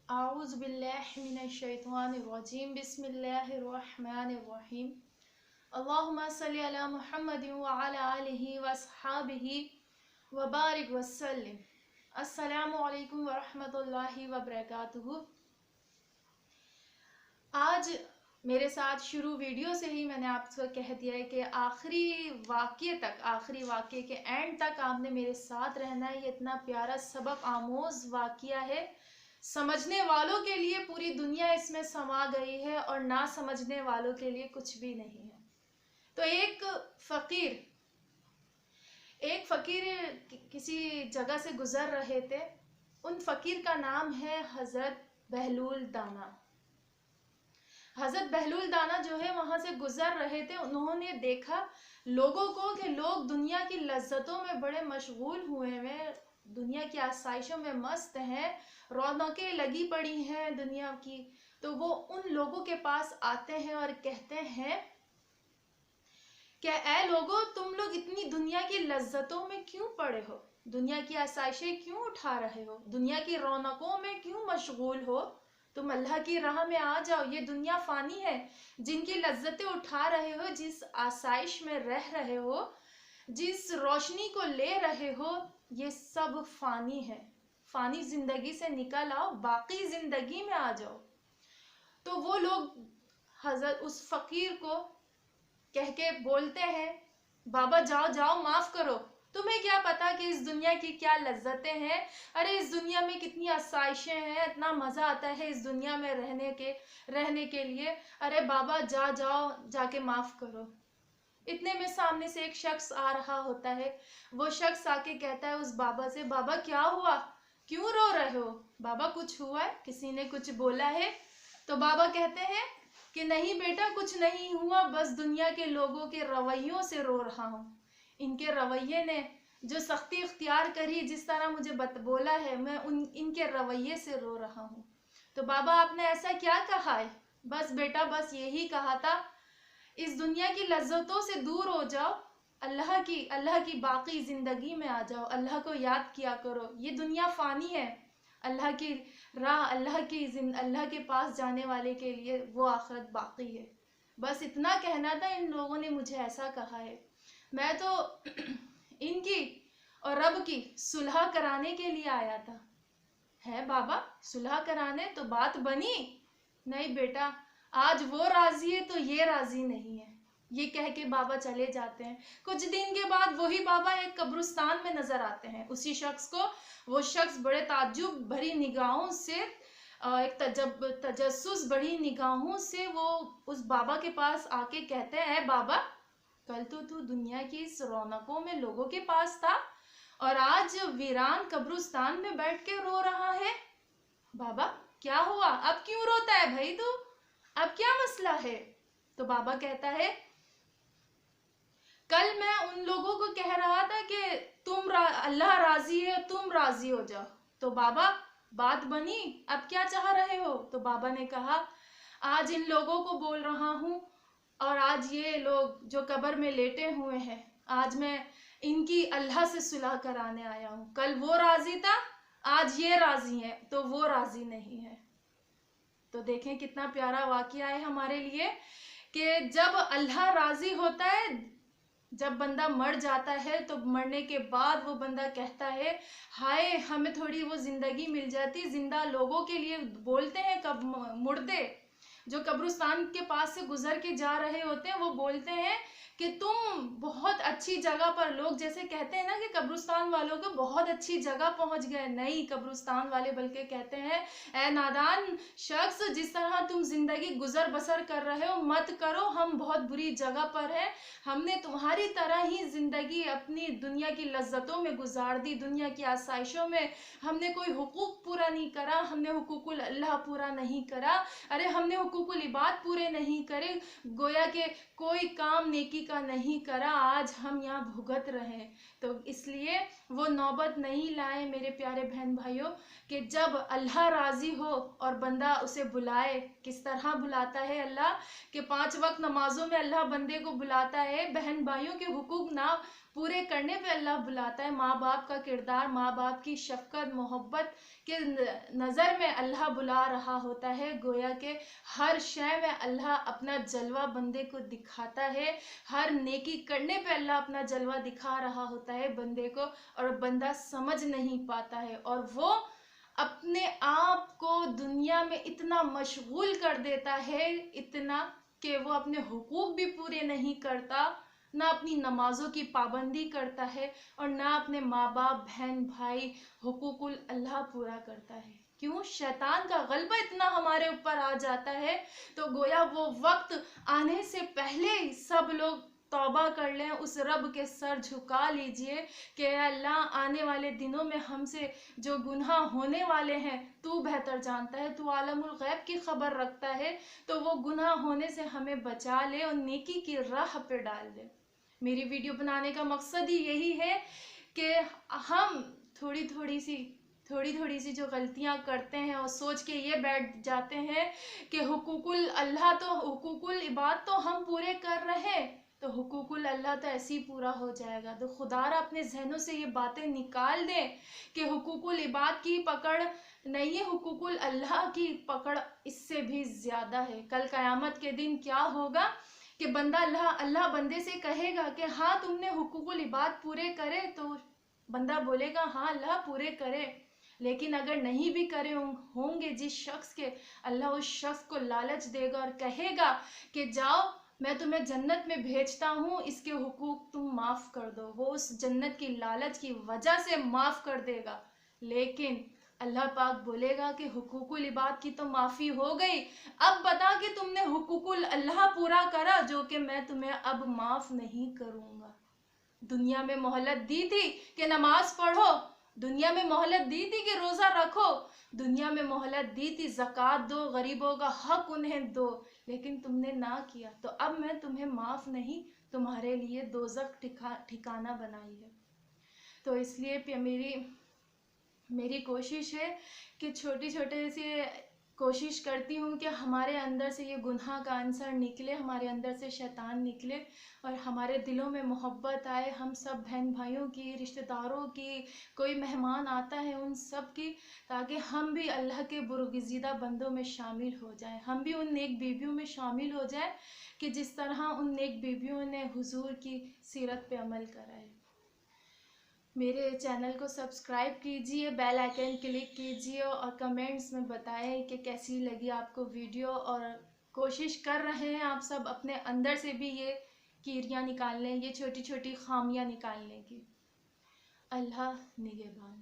आऊज़ बिल्लाहि मिनश शैतानिर रजीम बिस्मिल्लाहिर रहमानिर रहीम अल्लाहुम्मा सल्लि अला मुहम्मदिन व अला आलिहि व अस्हाबिहि व बारिक वसल्लिम। अस्सलामु अलैकुम व रहमतुल्लाहि व बरकातुहू। आज मेरे साथ शुरू वीडियो से ही मैंने आपसे कह दिया है कि आखिरी वाक़े के एंड तक आपने मेरे साथ रहना है। ये इतना प्यारा सबक आमोज़ वाक़या है, समझने वालों के लिए पूरी दुनिया इसमें समा गई है और ना समझने वालों के लिए कुछ भी नहीं है। तो एक फ़कीर किसी जगह से गुज़र रहे थे। उन फ़कीर का नाम है हज़रत बहलूल दाना। हज़रत बहलूल दाना जो है वहाँ से गुज़र रहे थे। उन्होंने देखा लोगों को कि लोग दुनिया की लज्जतों में बड़े मशगूल हुए हैं, दुनिया की आसाइशों में मस्त हैं, रौनकें लगी पड़ी हैं दुनिया की। तो वो उन लोगों के पास आते हैं और कहते हैं कि ऐ लोगों, तुम लोग इतनी दुनिया की लज्जतों में क्यों पड़े हो, दुनिया की आसाइशें क्यों उठा रहे हो, दुनिया की रौनकों में क्यों मशगूल हो। तुम अल्लाह की राह में आ जाओ। ये दुनिया फ़ानी है। जिनकी लज्जतें उठा रहे हो, जिस आसाइश में रह रहे हो, जिस रोशनी को ले रहे हो, ये सब फ़ानी है। फ़ानी ज़िंदगी से निकल आओ, बाकी ज़िंदगी में आ जाओ। तो वो लोग हज़रत उस फ़कीर को कह के बोलते हैं, बाबा जाओ जाओ, माफ़ करो, तुम्हें क्या पता कि इस दुनिया की क्या लज्जतें हैं। अरे इस दुनिया में कितनी आसाइशें हैं, इतना मज़ा आता है इस दुनिया में रहने के लिए। अरे बाबा जाओ जाके माफ़ करो। इतने में सामने से एक शख्स आ रहा होता है। वो शख्स आके कहता है उस बाबा से, बाबा क्या हुआ, क्यों रो रहे हो। बाबा कुछ हुआ है, किसी ने कुछ बोला है। तो बाबा कहते हैं कि नहीं बेटा, कुछ नहीं हुआ, बस दुनिया के लोगों के रवैयों से रो रहा हूँ। इनके रवैये ने जो सख्ती इख्तियार करी, जिस तरह मुझे बोला है, मैं इनके रवैये से रो रहा हूँ। तो बाबा आपने ऐसा क्या कहा है। बस बेटा, बस यही कहा था, इस दुनिया की लज्जतों से दूर हो जाओ, अल्लाह की बाकी ज़िंदगी में आ जाओ, अल्लाह को याद किया करो। ये दुनिया फ़ानी है, अल्लाह की राह, अल्लाह के पास जाने वाले के लिए वो आखिरत बाकी है। बस इतना कहना था। इन लोगों ने मुझे ऐसा कहा है। मैं तो इनकी और रब की सुलह कराने के लिए आया था। है बाबा, सुलह कराने तो बात बनी? नहीं बेटा, आज वो राजी है तो ये राजी नहीं है। ये कह के बाबा चले जाते हैं। कुछ दिन के बाद वही बाबा एक कब्रिस्तान में नजर आते हैं। उसी शख्स को वो शख्स बड़े ताज्जुब भरी निगाहों से, एक तजस्सुस भरी निगाहों से वो उस बाबा के पास आके कहते हैं, बाबा कल तो तू दुनिया की इस रौनकों में लोगों के पास था और आज वीरान कब्रिस्तान में बैठ के रो रहा है। बाबा क्या हुआ, अब क्यों रोता है भाई तू, अब क्या मसला है। तो बाबा कहता है, कल मैं उन लोगों को कह रहा था कि अल्लाह राजी है, तुम राजी हो जाओ। तो बाबा बात बनी, अब क्या चाह रहे हो। तो बाबा ने कहा, आज इन लोगों को बोल रहा हूँ और आज ये लोग जो कब्र में लेटे हुए हैं, आज मैं इनकी अल्लाह से सुलह कराने आया हूँ। कल वो राजी था, आज ये राजी है, तो वो राजी नहीं है। तो देखें कितना प्यारा वाकया है हमारे लिए कि जब अल्लाह राजी होता है, जब बंदा मर जाता है तो मरने के बाद वो बंदा कहता है, हाय हमें थोड़ी वो जिंदगी मिल जाती। जिंदा लोगों के लिए बोलते हैं, कब मुर्दे जो कब्रिस्तान के पास से गुजर के जा रहे होते हैं, वो बोलते हैं कि तुम बहुत अच्छी जगह पर, लोग जैसे कहते हैं ना कि कब्रिस्तान वालों को बहुत अच्छी जगह पहुंच गए। नहीं, कब्रिस्तान वाले बल्कि कहते हैं, ए नादान शख्स, जिस तरह तुम जिंदगी गुजर बसर कर रहे हो मत करो, हम बहुत बुरी जगह पर हैं। हमने तुम्हारी तरह ही जिंदगी अपनी दुनिया की लज्जतों में गुजार दी, दुनिया की आसाइशों में। हमने कोई हुकूक पूरा नहीं करा, हमने हुकूकुल अल्लाह पूरा नहीं करा। अरे हमने हुकूकुल इबाद पूरे नहीं करे, गोया के कोई काम नेकी का नहीं करा, आज हम यहाँ भुगत रहे हैं। तो इसलिए وہ نوبت نہیں لائیں میرے پیارے بہن بھائیوں کہ جب اللہ راضی ہو اور بندہ اسے بلائے. کس طرح بلاتا ہے اللہ کہ 5 وقت نمازوں میں اللہ بندے کو بلاتا ہے, بہن بھائیوں کے حقوق نہ پورے کرنے پہ اللہ بلاتا ہے, ماں باپ کا کردار, ماں باپ کی شفقت محبت کے نظر میں اللہ بلا رہا ہوتا ہے. گویا کہ ہر شے میں اللہ اپنا جلوہ بندے کو دکھاتا ہے, ہر نیکی کرنے پہ اللہ اپنا جلوہ دکھا رہا ہوتا ہے بندے کو, اور بندہ سمجھ نہیں پاتا ہے, اور وہ اپنے آپ کو دنیا میں اتنا مشغول کر دیتا ہے, اتنا کہ وہ اپنے حقوق بھی پورے نہیں کرتا, نہ اپنی نمازوں کی پابندی کرتا ہے, اور نہ اپنے ماں باپ بہن بھائی حقوق اللہ پورا کرتا ہے. کیوں؟ شیطان کا غلبہ اتنا ہمارے اوپر آ جاتا ہے. تو گویا وہ وقت آنے سے پہلے سب لوگ توبہ کر لیں, اس رب کے سر جھکا لیجئے کہ اے اللہ آنے والے دنوں میں ہم سے جو گناہ ہونے والے ہیں تو بہتر جانتا ہے, تو عالم الغیب کی خبر رکھتا ہے, تو وہ گناہ ہونے سے ہمیں بچا لے اور نیکی کی راہ پہ ڈال دے. میری ویڈیو بنانے کا مقصد ہی یہی ہے کہ ہم تھوڑی تھوڑی سی جو غلطیاں کرتے ہیں اور سوچ کے یہ بیٹھ جاتے ہیں کہ حقوق اللہ تو حقوق العباد تو ہم پورے کر رہے, تو حقوق اللہ تو ایسے ہی پورا ہو جائے گا. تو خدا را اپنے ذہنوں سے یہ باتیں نکال دیں کہ حقوق العباد کی پکڑ نہیں ہے, حقوق اللہ کی پکڑ اس سے بھی زیادہ ہے. کل قیامت کے دن کیا ہوگا کہ بندہ اللہ بندے سے کہے گا کہ ہاں تم نے حقوق العباد پورے کرے, تو بندہ بولے گا ہاں اللہ پورے کرے, لیکن اگر نہیں بھی کرے ہوں گے جس شخص کے, اللہ اس شخص کو لالچ دے گا اور کہے گا کہ جاؤ میں تمہیں جنت میں بھیجتا ہوں, اس کے حقوق تم معاف کر دو. وہ اس جنت کی لالچ کی وجہ سے معاف کر دے گا, لیکن اللہ پاک بولے گا کہ حقوق العباد کی تو معافی ہو گئی, اب بتا کہ تم نے حقوق اللہ پورا کرا جو کہ میں تمہیں اب معاف نہیں کروں گا. دنیا میں مہلت دی تھی کہ نماز پڑھو, دنیا میں مہلت دی تھی کہ روزہ رکھو, دنیا میں مہلت دی تھی زکوٰۃ دو, غریبوں کا حق انہیں دو, لیکن تم نے نہ کیا, تو اب میں تمہیں معاف نہیں, تمہارے لیے دوزخ ٹھکانہ بنائی ہے. تو اس لیے میری کوشش ہے کہ چھوٹے سے کوشش کرتی ہوں کہ ہمارے اندر سے یہ گناہ کا عنصر نکلے, ہمارے اندر سے شیطان نکلے, اور ہمارے دلوں میں محبت آئے, ہم سب بہن بھائیوں کی, رشتہ داروں کی, کوئی مہمان آتا ہے ان سب کی, تاکہ ہم بھی اللہ کے برگزیدہ بندوں میں شامل ہو جائیں, ہم بھی ان نیک بیویوں میں شامل ہو جائیں کہ جس طرح ان نیک بیویوں نے حضور کی سیرت پہ عمل کرا ہے. میرے چینل کو سبسکرائب کیجئے, بیل آئیکن کلک کیجئے, اور کمنٹس میں بتائیں کہ کیسی لگی آپ کو ویڈیو, اور کوشش کر رہے ہیں آپ سب اپنے اندر سے بھی یہ کیریاں نکالنے, یہ چھوٹی خامیاں نکالنے کی. اللہ نگہبان.